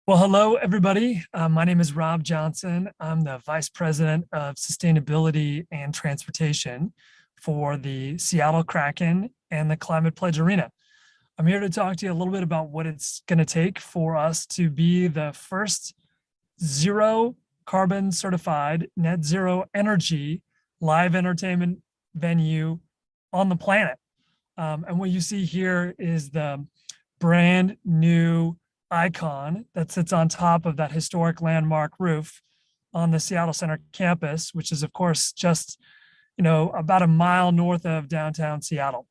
Well, hello, everybody. My name is Rob Johnson. I'm the Vice President of Sustainability and Transportation for the Seattle Kraken and the Climate Pledge Arena. I'm here to talk to you a little bit about what it's going to take for us to be the first zero carbon certified net zero energy live entertainment venue on the planet. And what you see here is the brand new icon that sits on top of that historic landmark roof on the Seattle Center campus, which is, of course, just about a mile north of downtown Seattle.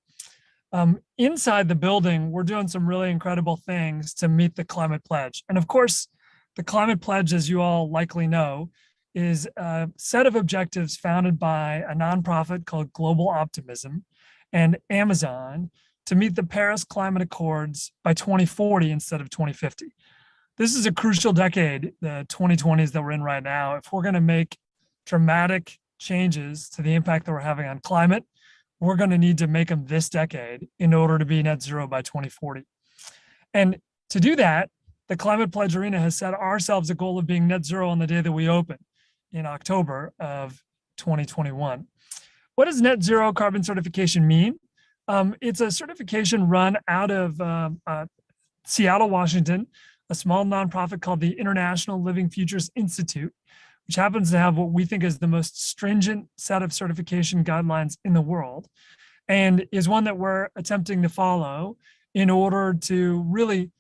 Inside the building, we're doing some really incredible things to meet the climate pledge. And of course, the climate pledge, as you all likely know, is a set of objectives founded by a nonprofit called Global Optimism and Amazon to meet the Paris Climate Accords by 2040 instead of 2050. This is a crucial decade, the 2020s that we're in right now. If we're going to make dramatic changes to the impact that we're having on climate, we're going to need to make them this decade in order to be net zero by 2040. And to do that, the Climate Pledge Arena has set ourselves a goal of being net zero on the day that we open in October of 2021. What does net zero carbon certification mean? It's a certification run out of Seattle, Washington, a small nonprofit called the International Living Futures Institute, which happens to have what we think is the most stringent set of certification guidelines in the world, and is one that we're attempting to follow in order to really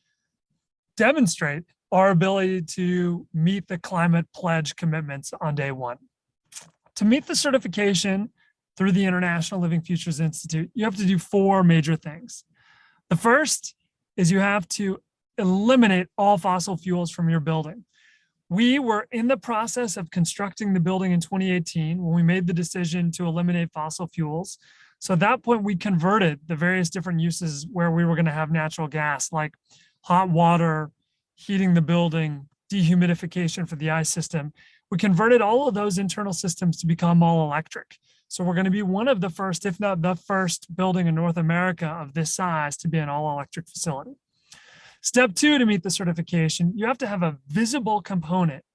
demonstrate our ability to meet the climate pledge commitments on day one. To meet the certification through the International Living Futures Institute, you have to do four major things. The first is you have to eliminate all fossil fuels from your building. We were in the process of constructing the building in 2018 when we made the decision to eliminate fossil fuels. So at that point, we converted the various different uses where we were going to have natural gas, like hot water, heating the building, dehumidification for the ice system. We converted all of those internal systems to become all electric. So we're going to be one of the first, if not the first building in North America of this size to be an all electric facility. Step two, to meet the certification, you have to have a visible component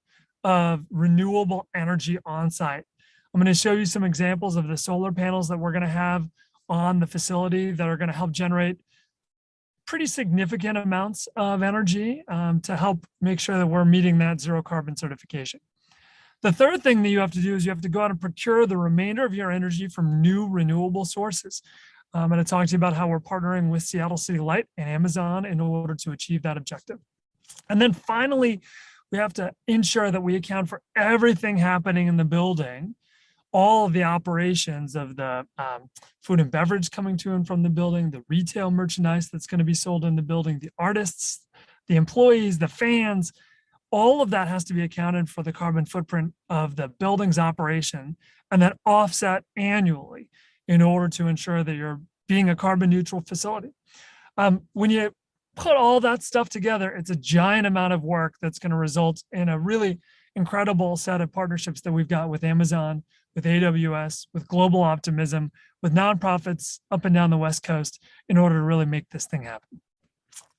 of renewable energy on site. I'm going to show you some examples of the solar panels that we're going to have on the facility that are going to help generate pretty significant amounts of energy to help make sure that we're meeting that zero carbon certification. The third thing that you have to do is you have to go out and procure the remainder of your energy from new renewable sources. I'm going to talk to you about how we're partnering with Seattle City Light and Amazon in order to achieve that objective. And then finally, we have to ensure that we account for everything happening in the building, all of the operations of the food and beverage coming to and from the building, the retail merchandise that's going to be sold in the building, the artists, the employees, the fans. All of that has to be accounted for the carbon footprint of the building's operation and then offset annually in order to ensure that you're being a carbon neutral facility. When you put all that stuff together, it's a giant amount of work that's going to result in a really incredible set of partnerships that we've got with Amazon, with AWS, with Global Optimism, with nonprofits up and down the West Coast in order to really make this thing happen.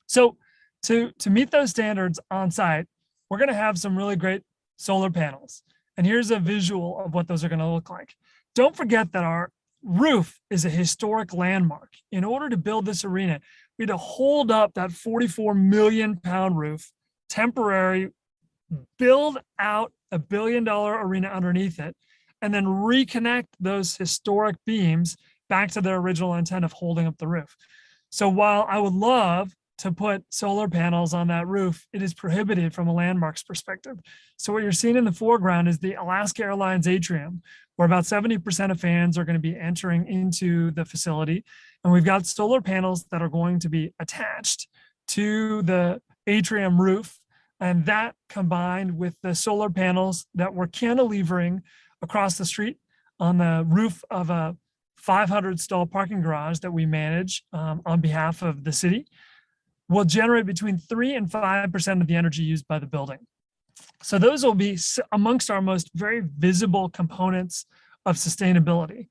So to meet those standards on site, we're going to have some really great solar panels. And here's a visual of what those are going to look like. Don't forget that our roof is a historic landmark. In order to build this arena, we had to hold up that 44 million pound roof, temporary, build out a $1 billion arena underneath it, and then reconnect those historic beams back to their original intent of holding up the roof. So while I would love to put solar panels on that roof, it is prohibited from a landmarks perspective. So what you're seeing in the foreground is the Alaska Airlines atrium, where about 70% of fans are going to be entering into the facility. And we've got solar panels that are going to be attached to the atrium roof. And that combined with the solar panels that we're cantilevering across the street on the roof of a 500 stall parking garage that we manage on behalf of the city, will generate between 3 and 5% of the energy used by the building. So those will be amongst our most very visible components of sustainability.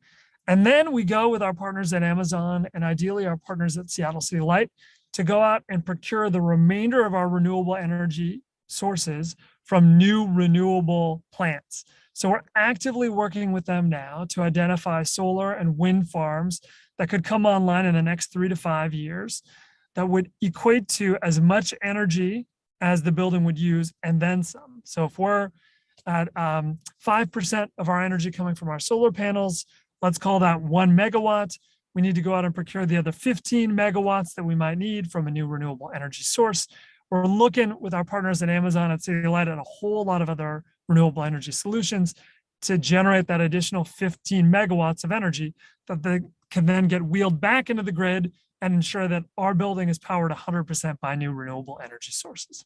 And then we go with our partners at Amazon and ideally our partners at Seattle City Light to go out and procure the remainder of our renewable energy sources from new renewable plants. So we're actively working with them now to identify solar and wind farms that could come online in the next 3 to 5 years that would equate to as much energy as the building would use and then some. So if we're at 5% of our energy coming from our solar panels, let's call that 1 megawatt. We need to go out and procure the other 15 megawatts that we might need from a new renewable energy source. We're looking with our partners at Amazon and City Light at a whole lot of other renewable energy solutions to generate that additional 15 megawatts of energy that they can then get wheeled back into the grid and ensure that our building is powered 100% by new renewable energy sources.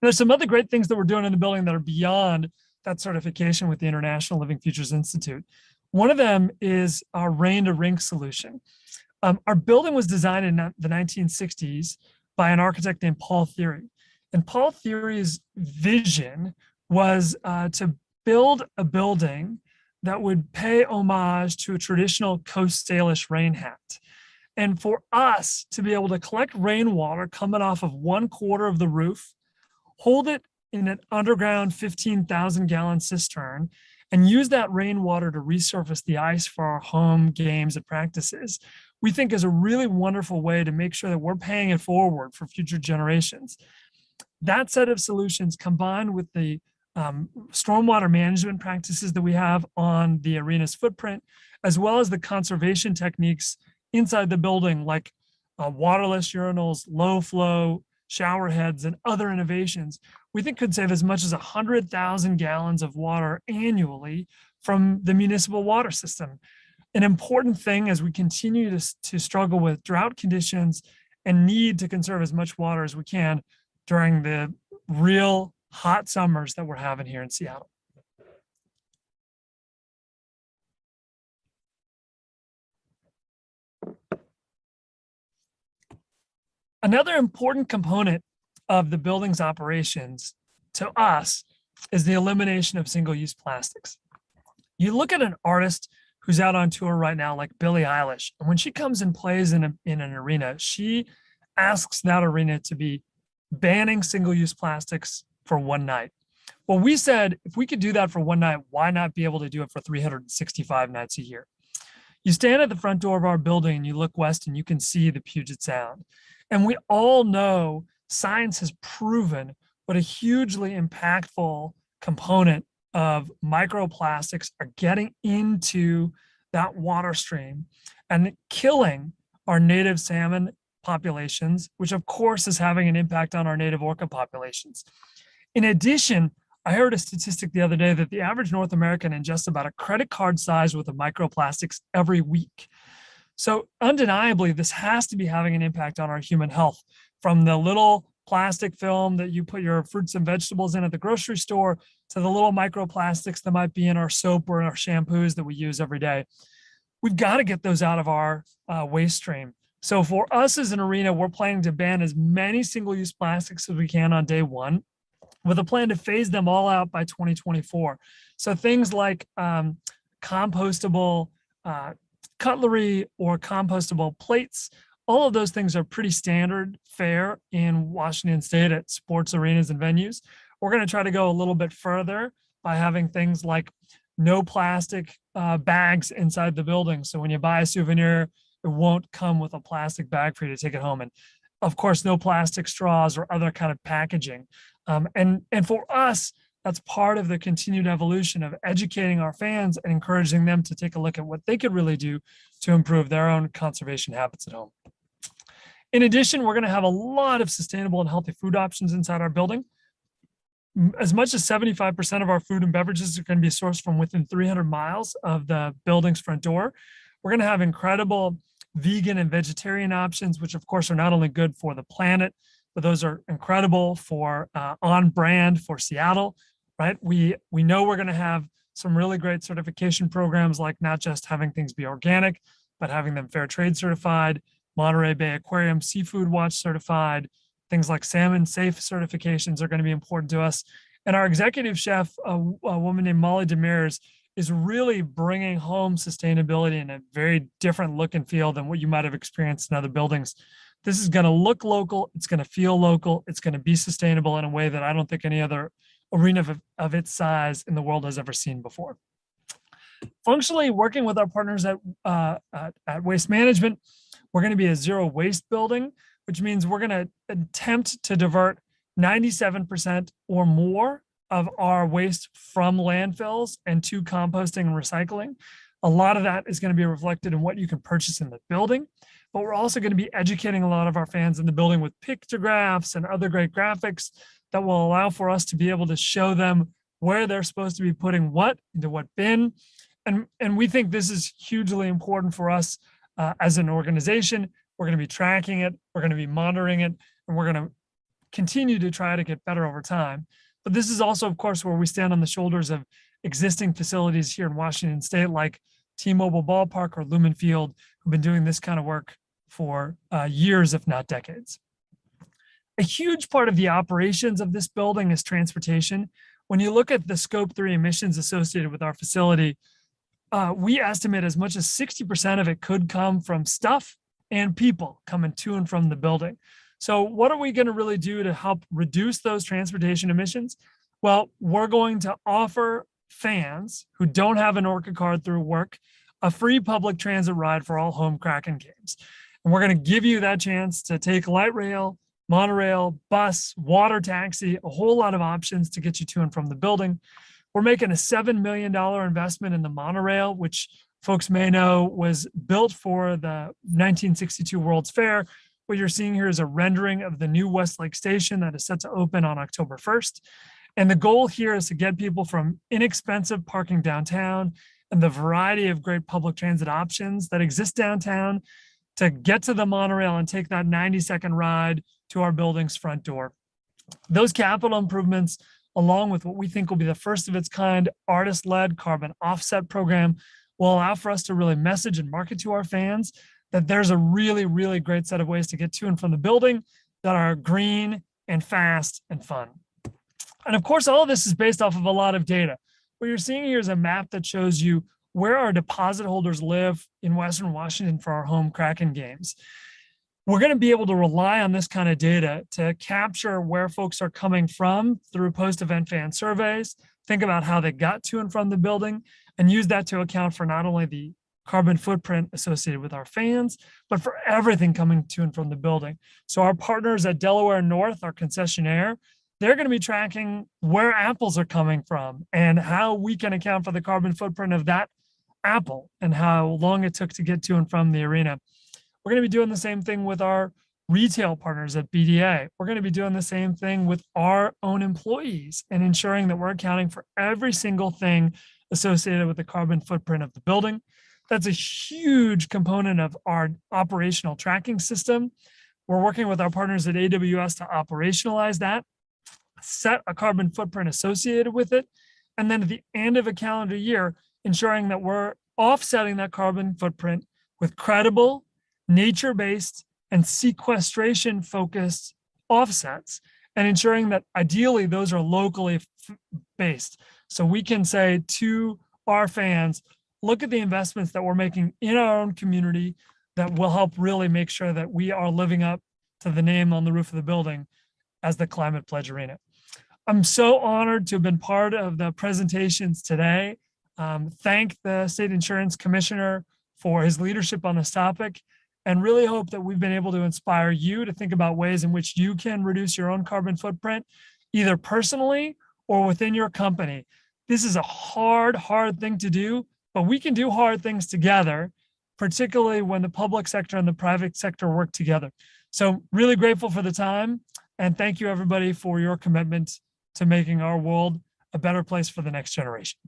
There's some other great things that we're doing in the building that are beyond that certification with the International Living Futures Institute. One of them is our rain to rink solution. Our building was designed in the 1960s by an architect named Paul Thiry. And Paul Thiry's vision was to build a building that would pay homage to a traditional Coast Salish rain hat. And for us to be able to collect rainwater coming off of 1/4 of the roof, hold it in an underground 15,000 gallon cistern, and use that rainwater to resurface the ice for our home games and practices, we think is a really wonderful way to make sure that we're paying it forward for future generations. That set of solutions combined with the stormwater management practices that we have on the arena's footprint, as well as the conservation techniques inside the building, like waterless urinals, low flow shower heads, and other innovations, we think could save as much as 100,000 gallons of water annually from the municipal water system. An important thing as we continue to struggle with drought conditions and need to conserve as much water as we can during the real hot summers that we're having here in Seattle. Another important component of the building's operations to us is the elimination of single-use plastics. You look at an artist who's out on tour right now, like Billie Eilish, and when she comes and plays in an arena, she asks that arena to be banning single-use plastics for one night. Well, we said, if we could do that for one night, why not be able to do it for 365 nights a year? You stand at the front door of our building and you look west and you can see the Puget Sound. And we all know science has proven what a hugely impactful component of microplastics are getting into that water stream and killing our native salmon populations, which of course is having an impact on our native orca populations. In addition, I heard a statistic the other day that the average North American ingests about a credit card size worth of microplastics every week. So undeniably, this has to be having an impact on our human health, from the little plastic film that you put your fruits and vegetables in at the grocery store to the little microplastics that might be in our soap or our shampoos that we use every day. We've got to get those out of our waste stream. So for us as an arena, we're planning to ban as many single-use plastics as we can on day one, with a plan to phase them all out by 2024. So things like compostable cutlery or compostable plates, all of those things are pretty standard fare in Washington State at sports arenas and venues. We're going to try to go a little bit further by having things like no plastic bags inside the building. So when you buy a souvenir, it won't come with a plastic bag for you to take it home. And of course, no plastic straws or other kind of packaging. And for us, that's part of the continued evolution of educating our fans and encouraging them to take a look at what they could really do to improve their own conservation habits at home. In addition, we're going to have a lot of sustainable and healthy food options inside our building. As much as 75% of our food and beverages are going to be sourced from within 300 miles of the building's front door. We're going to have incredible vegan and vegetarian options, which of course are not only good for the planet, but those are incredible for on brand for Seattle. Right? We know we're going to have some really great certification programs, like not just having things be organic, but having them fair trade certified, Monterey Bay Aquarium Seafood Watch certified, things like salmon safe certifications are going to be important to us. And our executive chef, a woman named Molly Demers, is really bringing home sustainability in a very different look and feel than what you might have experienced in other buildings. This is going to look local. It's going to feel local. It's going to be sustainable in a way that I don't think any other arena of its size in the world has ever seen before. Functionally, working with our partners at Waste Management, we're going to be a zero waste building, which means we're going to attempt to divert 97% or more of our waste from landfills and to composting and recycling. A lot of that is going to be reflected in what you can purchase in the building, but we're also going to be educating a lot of our fans in the building with pictographs and other great graphics that will allow for us to be able to show them where they're supposed to be putting what into what bin. And we think this is hugely important for us as an organization. We're going to be tracking it, we're going to be monitoring it, and we're going to continue to try to get better over time. But this is also, of course, where we stand on the shoulders of existing facilities here in Washington State, like T-Mobile Ballpark or Lumen Field, who've been doing this kind of work for years, if not decades. A huge part of the operations of this building is transportation. When you look at the Scope 3 emissions associated with our facility, we estimate as much as 60% of it could come from stuff and people coming to and from the building. So what are we going to really do to help reduce those transportation emissions? Well, we're going to offer fans who don't have an Orca card through work a free public transit ride for all home Kraken games. And we're going to give you that chance to take light rail, monorail, bus, water taxi, a whole lot of options to get you to and from the building. We're making a $7 million investment in the monorail, which folks may know was built for the 1962 World's Fair. What you're seeing here is a rendering of the new Westlake Station that is set to open on October 1st. And the goal here is to get people from inexpensive parking downtown and the variety of great public transit options that exist downtown to get to the monorail and take that 90-second ride to our building's front door. Those capital improvements, along with what we think will be the first of its kind artist-led carbon offset program, will allow for us to really message and market to our fans that there's a really, really great set of ways to get to and from the building that are green and fast and fun. And of course, all of this is based off of a lot of data. What you're seeing here is a map that shows you where our deposit holders live in Western Washington for our home Kraken games. We're going to be able to rely on this kind of data to capture where folks are coming from through post-event fan surveys, think about how they got to and from the building, and use that to account for not only the carbon footprint associated with our fans, but for everything coming to and from the building. So our partners at Delaware North, our concessionaire, they're going to be tracking where apples are coming from and how we can account for the carbon footprint of that apple and how long it took to get to and from the arena. We're going to be doing the same thing with our retail partners at BDA. We're going to be doing the same thing with our own employees and ensuring that we're accounting for every single thing associated with the carbon footprint of the building. That's a huge component of our operational tracking system. We're working with our partners at AWS to operationalize that, set a carbon footprint associated with it, and then at the end of a calendar year, ensuring that we're offsetting that carbon footprint with credible, nature-based, and sequestration-focused offsets, and ensuring that ideally those are locally based. So we can say to our fans, look at the investments that we're making in our own community that will help really make sure that we are living up to the name on the roof of the building as the Climate Pledge Arena. I'm so honored to have been part of the presentations today. Thank the State Insurance Commissioner for his leadership on this topic, and really hope that we've been able to inspire you to think about ways in which you can reduce your own carbon footprint, either personally or within your company. This is a hard thing to do, but we can do hard things together, particularly when the public sector and the private sector work together. So really grateful for the time, and thank you everybody for your commitment to making our world a better place for the next generation.